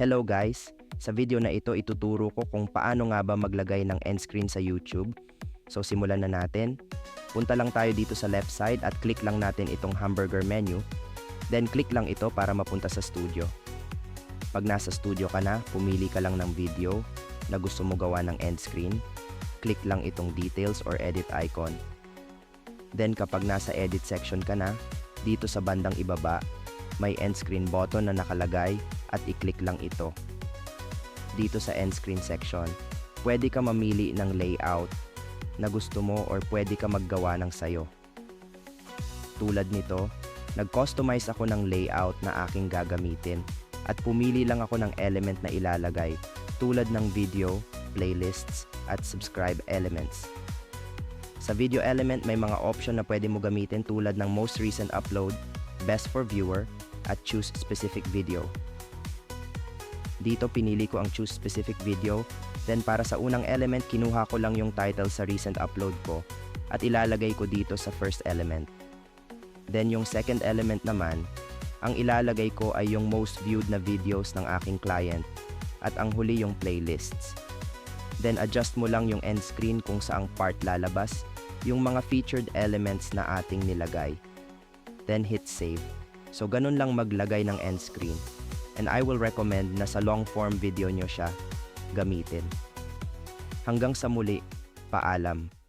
Hello guys! Sa video na ito ituturo ko kung paano nga ba maglagay ng end screen sa YouTube. So simulan na natin. Punta lang tayo dito sa left side at click lang natin itong hamburger menu. Then click lang ito para mapunta sa studio. Pag nasa studio ka na, pumili ka lang ng video na gusto mo gawa ng end screen. Click lang itong details or edit icon. Then kapag nasa edit section ka na, dito sa bandang ibaba, may end screen button na nakalagay at i-click lang ito. Dito sa end screen section, pwede ka mamili ng layout na gusto mo or pwede ka maggawa ng sayo. Tulad nito, nag-customize ako ng layout na aking gagamitin at pumili lang ako ng element na ilalagay tulad ng video, playlists, at subscribe elements. Sa video element may mga option na pwede mo gamitin tulad ng most recent upload, best for viewer, at choose specific video. Dito pinili ko ang choose specific video, then para sa unang element kinuha ko lang yung title sa recent upload ko at ilalagay ko dito sa first element. Then yung second element naman, ang ilalagay ko ay yung most viewed na videos ng aking client at ang huli yung playlists. Then adjust mo lang yung end screen kung saang part lalabas yung mga featured elements na ating nilagay. Then hit save. So ganun lang maglagay ng end screen. And I will recommend na sa long form video nyo siya gamitin. Hanggang sa muli, paalam.